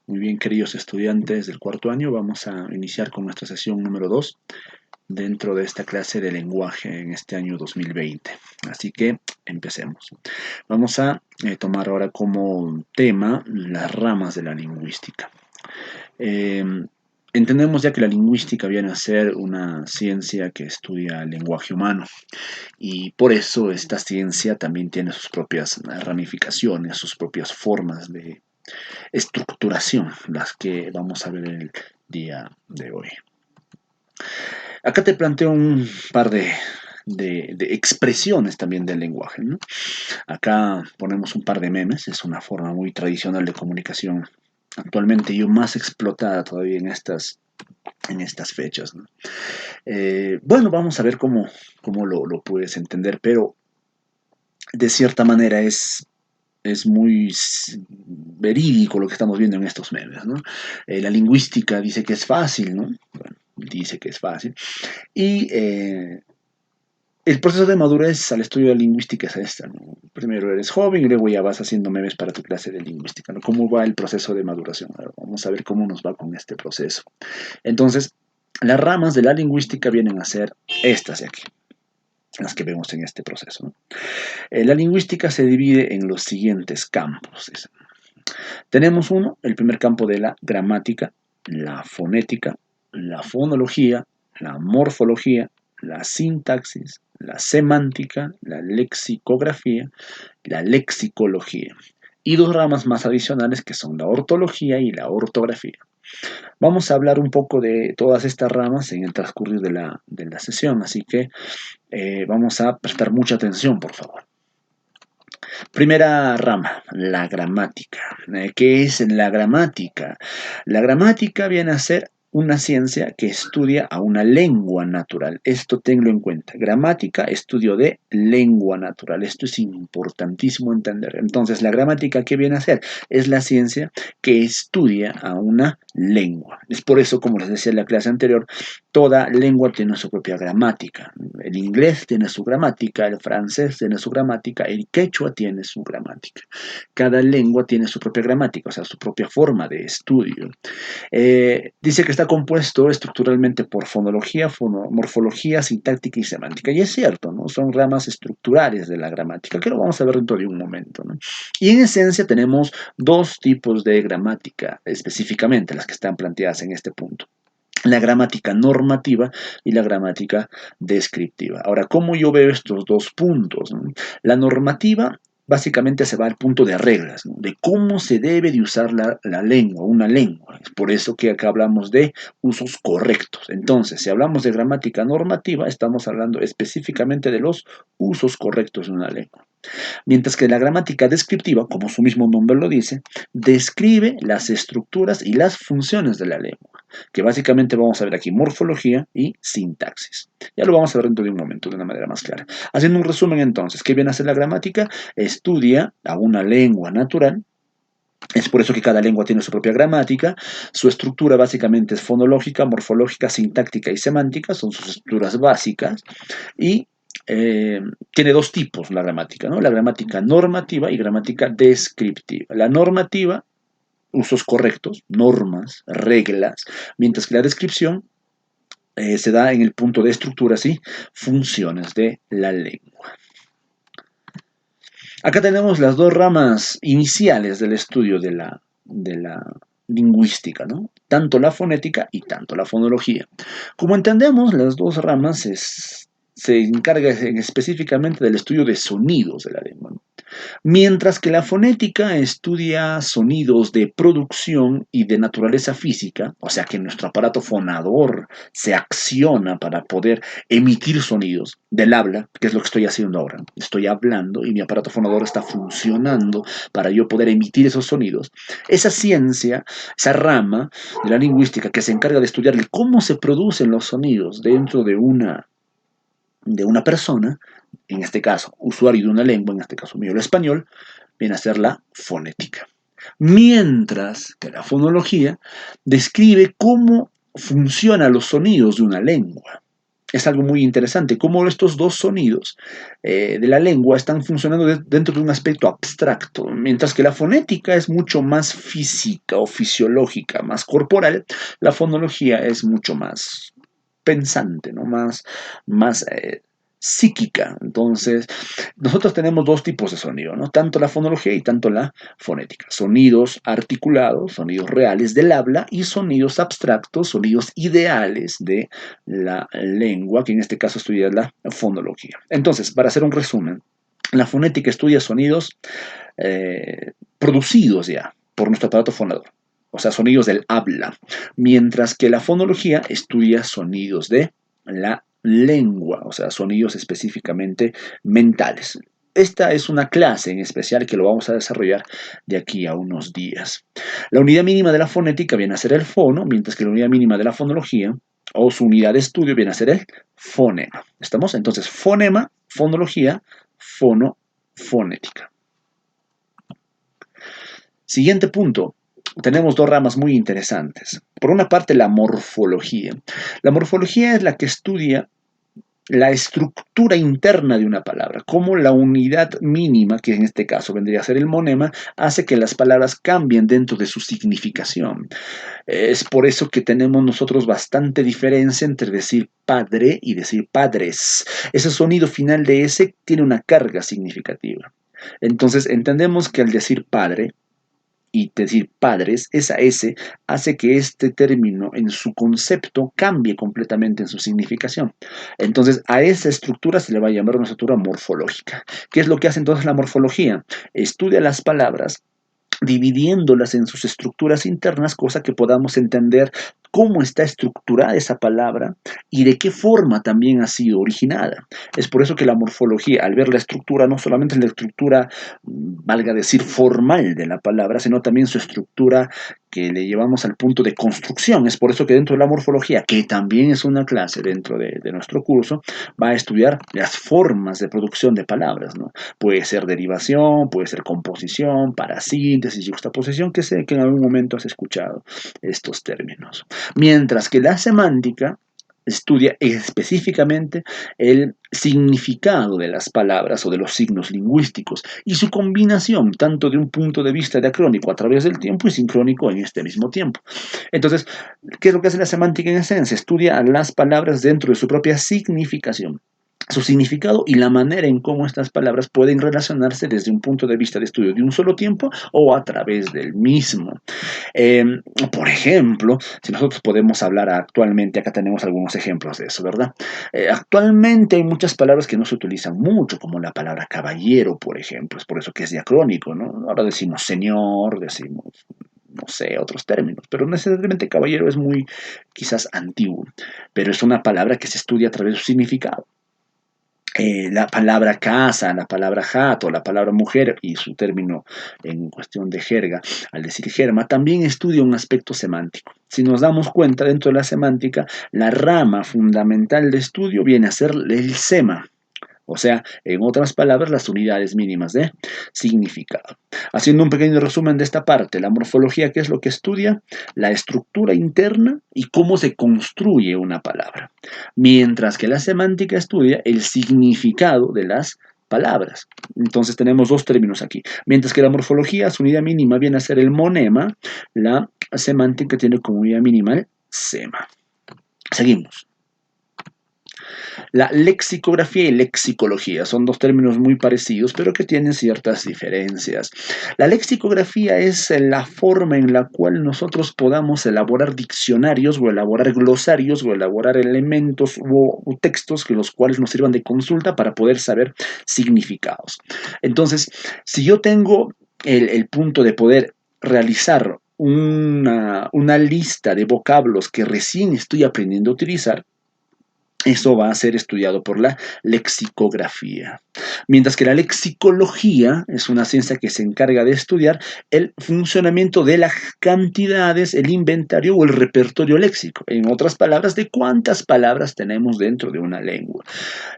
Muy bien, queridos estudiantes del cuarto año, vamos a iniciar con nuestra sesión número 2 dentro de esta clase de lenguaje en este año 2020. Así que empecemos. Vamos a tomar ahora como tema las ramas de la lingüística. Eh, Entendemos ya que la lingüística viene a ser una ciencia que estudia el lenguaje humano y por eso esta ciencia también tiene sus propias ramificaciones, sus propias formas de estructuración, las que vamos a ver el día de hoy. Acá te planteo un par de expresiones también del lenguaje, ¿no? Acá ponemos un par de memes, es una forma muy tradicional de comunicación actualmente y más explotada todavía en estas fechas, ¿no? Bueno, vamos a ver cómo lo puedes entender, pero de cierta manera es muy verídico lo que estamos viendo en estos memes, ¿no? La lingüística dice que es fácil, ¿no? Bueno, dice que es fácil. Y el proceso de madurez al estudio de la lingüística es esta, ¿no? Primero eres joven y luego ya vas haciendo memes para tu clase de lingüística, ¿no? ¿Cómo va el proceso de maduración? A ver, vamos a ver cómo nos va con este proceso. Entonces, las ramas de la lingüística vienen a ser estas de aquí, las que vemos en este proceso, ¿no? La lingüística se divide en los siguientes campos. Tenemos el primer campo de la gramática, la fonética, la fonología, la morfología, la sintaxis, la semántica, la lexicografía, la lexicología. Y dos ramas más adicionales que son la ortología y la ortografía. Vamos a hablar un poco de todas estas ramas en el transcurrir de la sesión, así que vamos a prestar mucha atención, por favor. Primera rama, la gramática. ¿Qué es la gramática? La gramática viene a ser una ciencia que estudia a una lengua natural. Esto tenlo en cuenta. Gramática, estudio de lengua natural. Esto es importantísimo entender. Entonces, la gramática, ¿qué viene a ser? Es la ciencia que estudia a una lengua. Es por eso, como les decía en la clase anterior, toda lengua tiene su propia gramática. El inglés tiene su gramática, el francés tiene su gramática, el quechua tiene su gramática. Cada lengua tiene su propia gramática, o sea, su propia forma de estudio. Dice que está compuesto estructuralmente por fonología, morfología, sintáctica y semántica. Y es cierto, ¿no? Son ramas estructurales de la gramática, que lo vamos a ver dentro de un momento, ¿no? Y en esencia tenemos dos tipos de gramática, específicamente las que están planteadas en este punto: la gramática normativa y la gramática descriptiva. Ahora, ¿cómo yo veo estos dos puntos, ¿no? La normativa básicamente se va al punto de reglas, ¿no? De cómo se debe de usar la lengua, una lengua. Es por eso que acá hablamos de usos correctos. Entonces, si hablamos de gramática normativa, estamos hablando específicamente de los usos correctos de una lengua. Mientras que la gramática descriptiva, como su mismo nombre lo dice, describe las estructuras y las funciones de la lengua, que básicamente vamos a ver aquí morfología y sintaxis. Ya lo vamos a ver dentro de un momento de una manera más clara. Haciendo un resumen entonces, ¿qué viene a hacer la gramática? Estudia a una lengua natural. Es por eso que cada lengua tiene su propia gramática. Su estructura básicamente es fonológica, morfológica, sintáctica y semántica, son sus estructuras básicas. Y tiene dos tipos la gramática, ¿no? La gramática normativa y gramática descriptiva. La normativa, usos correctos, normas, reglas, mientras que la descripción se da en el punto de estructuras y funciones de la lengua. Acá tenemos las dos ramas iniciales del estudio de la lingüística, ¿no? Tanto la fonética y tanto la fonología. Como entendemos, las dos ramas se encargan específicamente del estudio de sonidos de la lengua, ¿no? Mientras que la fonética estudia sonidos de producción y de naturaleza física, o sea que nuestro aparato fonador se acciona para poder emitir sonidos del habla, que es lo que estoy haciendo ahora. Estoy hablando y mi aparato fonador está funcionando para yo poder emitir esos sonidos. Esa ciencia, esa rama de la lingüística que se encarga de estudiar cómo se producen los sonidos dentro de una persona, en este caso, usuario de una lengua, en este caso mío el español, viene a ser la fonética. Mientras que la fonología describe cómo funcionan los sonidos de una lengua. es algo muy interesante, cómo estos dos sonidos de la lengua están funcionando dentro de un aspecto abstracto, mientras que la fonética es mucho más física o fisiológica, más corporal, la fonología es mucho más pensante, ¿no? Más psíquica. Entonces, nosotros tenemos dos tipos de sonido, ¿no? Tanto la fonología y tanto la fonética. Sonidos articulados, sonidos reales del habla y sonidos abstractos, sonidos ideales de la lengua, que en este caso estudia la fonología. Entonces, para hacer un resumen, la fonética estudia sonidos producidos ya por nuestro aparato fonador, o sea, sonidos del habla, mientras que la fonología estudia sonidos de la lengua, o sea, sonidos específicamente mentales. Esta es una clase en especial que lo vamos a desarrollar de aquí a unos días. La unidad mínima de la fonética viene a ser el fono, mientras que la unidad mínima de la fonología o su unidad de estudio viene a ser el fonema. ¿Estamos? Entonces, fonema, fonología, fono, fonética. Siguiente punto. Tenemos dos ramas muy interesantes. Por una parte, la morfología. La morfología es la que estudia la estructura interna de una palabra, cómo la unidad mínima, que en este caso vendría a ser el monema, hace que las palabras cambien dentro de su significación. Es por eso que tenemos nosotros bastante diferencia entre decir padre y decir padres. Ese sonido final de ese tiene una carga significativa. Entonces entendemos que al decir padre, y decir padres, esa S hace que este término en su concepto cambie completamente en su significación. Entonces, a esa estructura se le va a llamar una estructura morfológica. ¿Qué es lo que hace entonces la morfología? Estudia las palabras dividiéndolas en sus estructuras internas, cosa que podamos entender cómo está estructurada esa palabra y de qué forma también ha sido originada. Es por eso que la morfología, al ver la estructura, no solamente la estructura, valga decir, formal de la palabra, sino también su estructura que le llevamos al punto de construcción. Es por eso que dentro de la morfología, que también es una clase dentro de nuestro curso, va a estudiar las formas de producción de palabras, ¿no? Puede ser derivación, puede ser composición, parasíntesis, yuxtaposición, que sé que en algún momento has escuchado estos términos. Mientras que la semántica estudia específicamente el significado de las palabras o de los signos lingüísticos y su combinación tanto de un punto de vista diacrónico a través del tiempo y sincrónico en este mismo tiempo. Entonces, ¿qué es lo que hace la semántica en esencia? Estudia las palabras dentro de su propia significación, su significado y la manera en cómo estas palabras pueden relacionarse desde un punto de vista de estudio de un solo tiempo o a través del mismo. Eh, por ejemplo, si nosotros podemos hablar actualmente, acá tenemos algunos ejemplos de eso, ¿verdad? Actualmente hay muchas palabras que no se utilizan mucho, como la palabra caballero, por ejemplo, es por eso que es diacrónico, ¿no? Ahora decimos señor, decimos no sé, otros términos, pero no necesariamente caballero es muy quizás antiguo, pero es una palabra que se estudia a través de su significado. La palabra casa, la palabra jato, la palabra mujer y su término en cuestión de jerga, al decir germa, también estudia un aspecto semántico. Si nos damos cuenta, dentro de la semántica, la rama fundamental de estudio viene a ser el sema. O sea, en otras palabras, las unidades mínimas de significado. Haciendo un pequeño resumen de esta parte, la morfología, ¿qué es lo que estudia? La estructura interna y cómo se construye una palabra. Mientras que la semántica estudia el significado de las palabras. Entonces tenemos dos términos aquí. Mientras que la morfología, su unidad mínima viene a ser el monema, la semántica tiene como unidad mínima el sema. Seguimos. La lexicografía y lexicología son dos términos muy parecidos, pero que tienen ciertas diferencias. La lexicografía es la forma en la cual nosotros podamos elaborar diccionarios o elaborar glosarios o elaborar elementos o textos que los cuales nos sirvan de consulta para poder saber significados. Entonces, si yo tengo el punto de poder realizar una lista de vocablos que recién estoy aprendiendo a utilizar, eso va a ser estudiado por la lexicografía. Mientras que la lexicología es una ciencia que se encarga de estudiar el funcionamiento de las cantidades, el inventario o el repertorio léxico. En otras palabras, de cuántas palabras tenemos dentro de una lengua.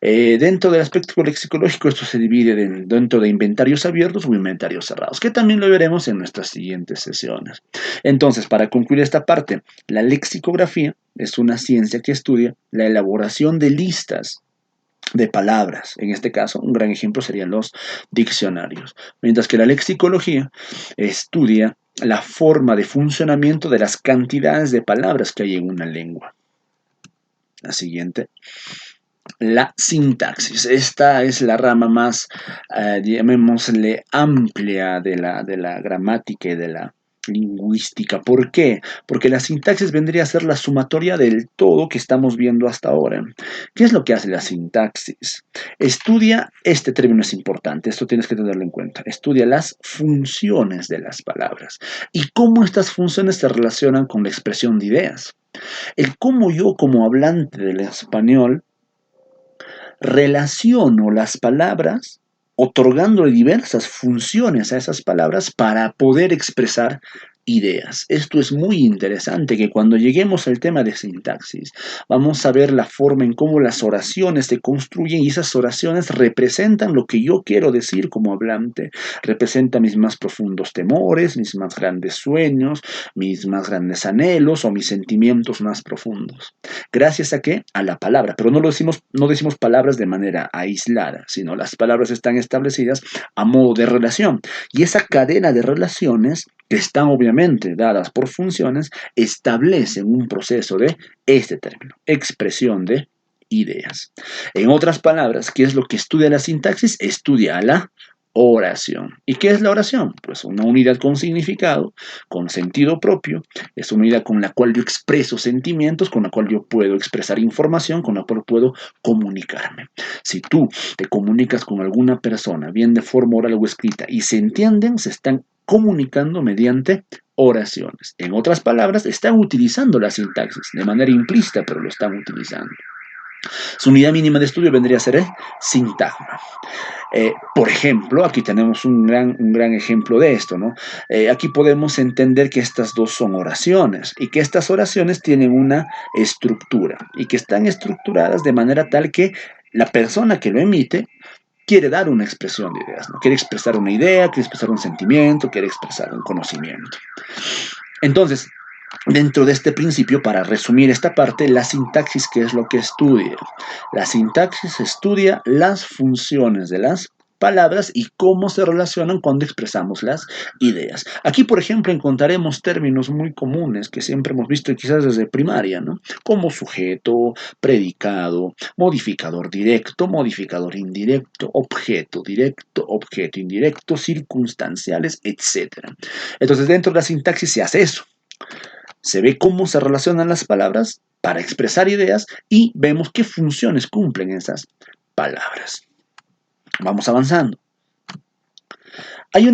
Dentro del aspecto lexicológico, esto se divide dentro de inventarios abiertos o inventarios cerrados, que también lo veremos en nuestras siguientes sesiones. Entonces, para concluir esta parte, la lexicografía es una ciencia que estudia la elaboración de listas de palabras. En este caso, un gran ejemplo serían los diccionarios. Mientras que la lexicología estudia la forma de funcionamiento de las cantidades de palabras que hay en una lengua. La siguiente, la sintaxis. Esta es la rama más, llamémosle, amplia de la gramática y de la lingüística. ¿Por qué? Porque la sintaxis vendría a ser la sumatoria del todo que estamos viendo hasta ahora. ¿Qué es lo que hace la sintaxis? Estudia, este término es importante, esto tienes que tenerlo en cuenta, estudia las funciones de las palabras y cómo estas funciones se relacionan con la expresión de ideas. El cómo yo, como hablante del español, relaciono las palabras, otorgándole diversas funciones a esas palabras para poder expresar ideas. Esto es muy interesante, que cuando lleguemos al tema de sintaxis, vamos a ver la forma en cómo las oraciones se construyen y esas oraciones representan lo que yo quiero decir como hablante, representan mis más profundos temores, mis más grandes sueños, mis más grandes anhelos o mis sentimientos más profundos. ¿Gracias a qué? A la palabra. Pero no decimos palabras de manera aislada, sino las palabras están establecidas a modo de relación. Y esa cadena de relaciones, que están obviamente dadas por funciones, establecen un proceso de este término, expresión de ideas. En otras palabras, ¿qué es lo que estudia la sintaxis? Estudia a la oración. ¿Y qué es la oración? Pues una unidad con significado, con sentido propio, es una unidad con la cual yo expreso sentimientos, con la cual yo puedo expresar información, con la cual puedo comunicarme. Si tú te comunicas con alguna persona, bien de forma oral o escrita, y se entienden, se están comunicando mediante oraciones. En otras palabras, están utilizando la sintaxis de manera implícita, pero lo están utilizando. Su unidad mínima de estudio vendría a ser el sintagma. Por ejemplo, aquí tenemos un gran ejemplo de esto, ¿no? Aquí podemos entender que estas dos son oraciones y que estas oraciones tienen una estructura y que están estructuradas de manera tal que la persona que lo emite quiere dar una expresión de ideas, ¿no? Quiere expresar una idea, quiere expresar un sentimiento, quiere expresar un conocimiento. Entonces, dentro de este principio, para resumir esta parte, la sintaxis, ¿qué es lo que estudia? La sintaxis estudia las funciones de las palabras y cómo se relacionan cuando expresamos las ideas. Aquí, por ejemplo, encontraremos términos muy comunes que siempre hemos visto quizás desde primaria, ¿no? Como sujeto, predicado, modificador directo, modificador indirecto, objeto indirecto, circunstanciales, etc. Entonces, dentro de la sintaxis se hace eso. Se ve cómo se relacionan las palabras para expresar ideas y vemos qué funciones cumplen esas palabras. Vamos avanzando. Hay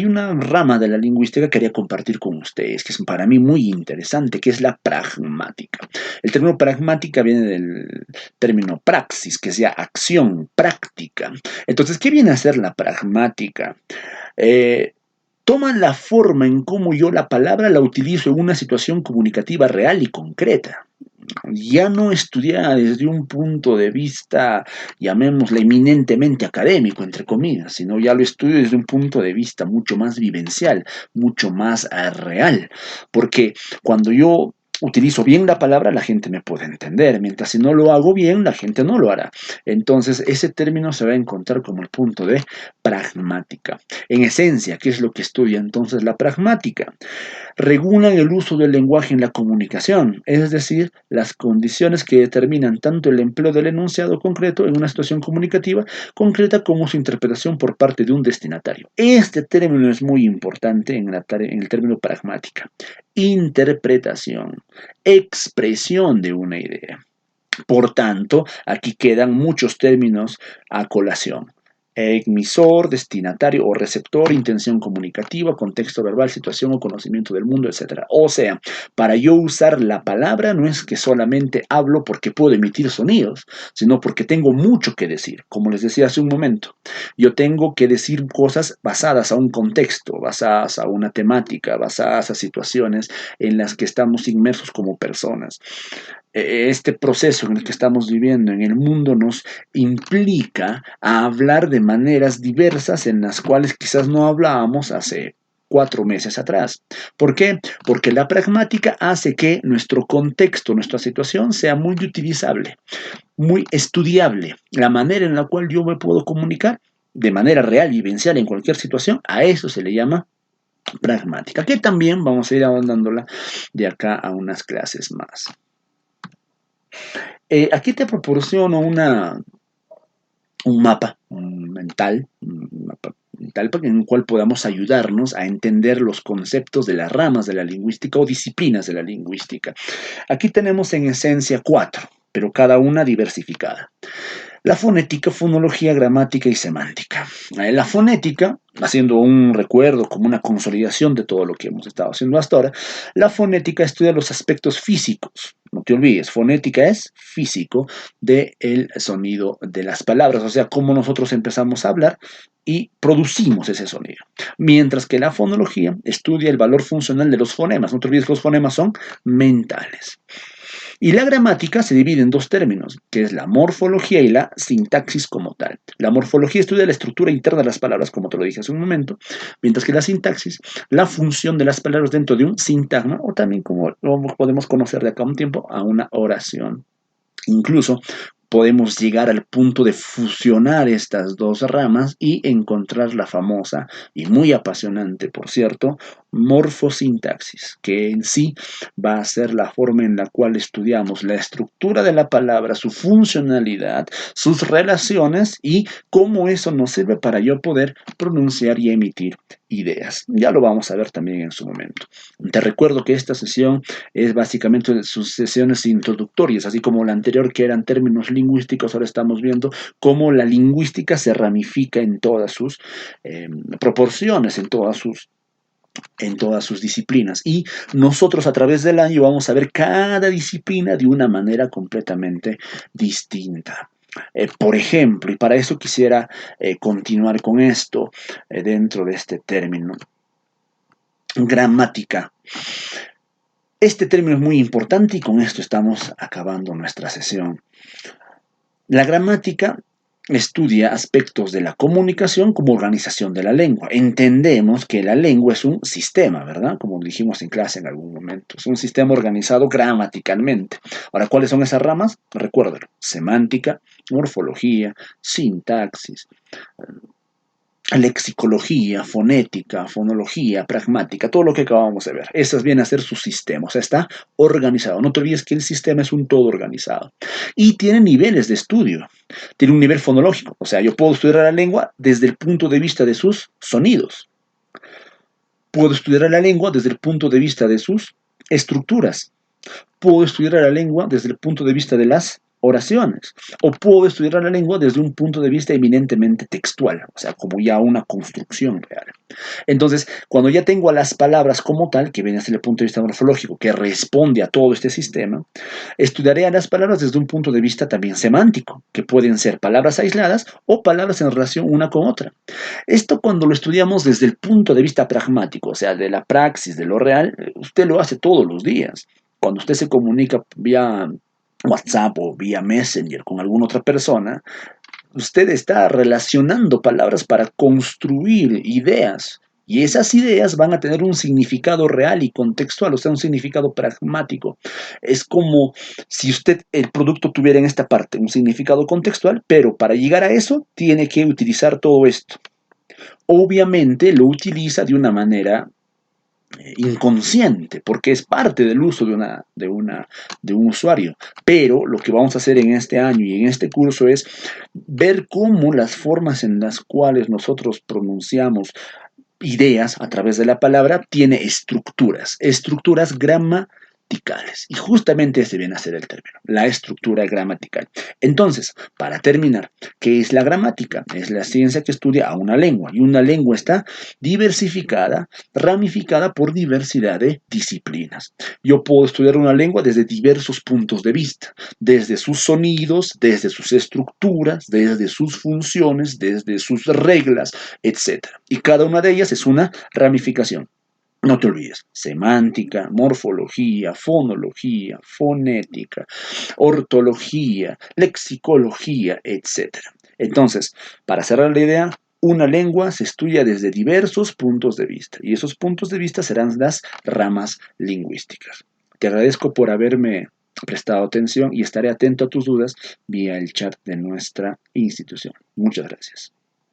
una rama de la lingüística que quería compartir con ustedes, que es para mí muy interesante, que es la pragmática. El término pragmática viene del término praxis, que es ya acción, práctica. Entonces, ¿qué viene a ser la pragmática? Toma la forma en cómo yo la palabra la utilizo en una situación comunicativa real y concreta. Ya no estudiada desde un punto de vista, llamémosle eminentemente académico, entre comillas, sino ya lo estudio desde un punto de vista mucho más vivencial, mucho más real. Porque cuando yo utilizo bien la palabra, la gente me puede entender, mientras si no lo hago bien, la gente no lo hará. Entonces, ese término se va a encontrar como el punto de pragmática. En esencia, ¿qué es lo que estudia entonces la pragmática? Regulan el uso del lenguaje en la comunicación, es decir, las condiciones que determinan tanto el empleo del enunciado concreto en una situación comunicativa concreta como su interpretación por parte de un destinatario. Este término es muy importante en el término pragmática. Interpretación, expresión de una idea. Por tanto, aquí quedan muchos términos a colación. Emisor, destinatario o receptor, intención comunicativa, contexto verbal, situación o conocimiento del mundo, etc. O sea, para yo usar la palabra no es que solamente hablo porque puedo emitir sonidos, sino porque tengo mucho que decir. Como les decía hace un momento, yo tengo que decir cosas basadas a un contexto, basadas a una temática, basadas a situaciones en las que estamos inmersos como personas. Este proceso en el que estamos viviendo en el mundo nos implica a hablar de maneras diversas en las cuales quizás no hablábamos hace 4 meses atrás. ¿Por qué? Porque la pragmática hace que nuestro contexto, nuestra situación sea muy utilizable, muy estudiable. La manera en la cual yo me puedo comunicar de manera real y vivencial en cualquier situación, a eso se le llama pragmática, que también vamos a ir avanzándola de acá a unas clases más. Aquí te proporciono un mapa mental, en el cual podamos ayudarnos a entender los conceptos de las ramas de la lingüística o disciplinas de la lingüística. Aquí tenemos en esencia 4, pero cada una diversificada. La fonética, fonología, gramática y semántica. La fonética, haciendo un recuerdo como una consolidación de todo lo que hemos estado haciendo hasta ahora, la fonética estudia los aspectos físicos. No te olvides, fonética es físico del sonido de las palabras, o sea, cómo nosotros empezamos a hablar y producimos ese sonido. Mientras que la fonología estudia el valor funcional de los fonemas. No te olvides que los fonemas son mentales. Y la gramática se divide en dos términos, que es la morfología y la sintaxis como tal. La morfología estudia la estructura interna de las palabras, como te lo dije hace un momento, mientras que la sintaxis, la función de las palabras dentro de un sintagma, o también como lo podemos conocer de acá a un tiempo, a una oración. Incluso podemos llegar al punto de fusionar estas dos ramas y encontrar la famosa y muy apasionante, por cierto, morfosintaxis, que en sí va a ser la forma en la cual estudiamos la estructura de la palabra, su funcionalidad, sus relaciones y cómo eso nos sirve para yo poder pronunciar y emitir ideas. Ya lo vamos a ver también en su momento. Te recuerdo que esta sesión es básicamente sus sesiones introductorias, así como la anterior que eran términos lingüísticos, ahora estamos viendo cómo la lingüística se ramifica en todas sus proporciones, en todas sus disciplinas. Y nosotros a través del año vamos a ver cada disciplina de una manera completamente distinta. Por ejemplo, y para eso quisiera continuar con esto dentro de este término, gramática. Este término es muy importante y con esto estamos acabando nuestra sesión. La gramática estudia aspectos de la comunicación como organización de la lengua. Entendemos que la lengua es un sistema, ¿verdad? Como dijimos en clase en algún momento. Es un sistema organizado gramaticalmente. Ahora, ¿cuáles son esas ramas? Recuérdalo. Semántica, morfología, sintaxis, lexicología, fonética, fonología, pragmática, todo lo que acabamos de ver. Esas vienen a ser su sistema, o sea, está organizado. No te olvides que el sistema es un todo organizado. Y tiene niveles de estudio. Tiene un nivel fonológico, o sea, yo puedo estudiar la lengua desde el punto de vista de sus sonidos. Puedo estudiar la lengua desde el punto de vista de sus estructuras. Puedo estudiar la lengua desde el punto de vista de las oraciones, o puedo estudiar la lengua desde un punto de vista eminentemente textual, o sea, como ya una construcción real. Entonces, cuando ya tengo a las palabras como tal, que viene desde el punto de vista morfológico, que responde a todo este sistema, estudiaré a las palabras desde un punto de vista también semántico, que pueden ser palabras aisladas o palabras en relación una con otra. Esto cuando lo estudiamos desde el punto de vista pragmático, o sea, de la praxis, de lo real, usted lo hace todos los días. Cuando usted se comunica vía WhatsApp o vía Messenger con alguna otra persona, usted está relacionando palabras para construir ideas. Y esas ideas van a tener un significado real y contextual, o sea, un significado pragmático. Es como si usted, el producto tuviera en esta parte un significado contextual, pero para llegar a eso tiene que utilizar todo esto. Obviamente lo utiliza de una manera inconsciente, porque es parte del uso de un usuario. Pero lo que vamos a hacer en este año y en este curso es ver cómo las formas en las cuales nosotros pronunciamos ideas a través de la palabra tiene estructuras gramaticales. Y justamente ese viene a ser el término, la estructura gramatical. Entonces, para terminar, ¿qué es la gramática? Es la ciencia que estudia a una lengua y una lengua está diversificada, ramificada por diversidad de disciplinas. Yo puedo estudiar una lengua desde diversos puntos de vista, desde sus sonidos, desde sus estructuras, desde sus funciones, desde sus reglas, etc. Y cada una de ellas es una ramificación. No te olvides, semántica, morfología, fonología, fonética, ortología, lexicología, etc. Entonces, para cerrar la idea, Una lengua se estudia desde diversos puntos de vista y esos puntos de vista serán las ramas lingüísticas. Te agradezco por haberme prestado atención y estaré atento a tus dudas vía el chat de nuestra institución. Muchas gracias.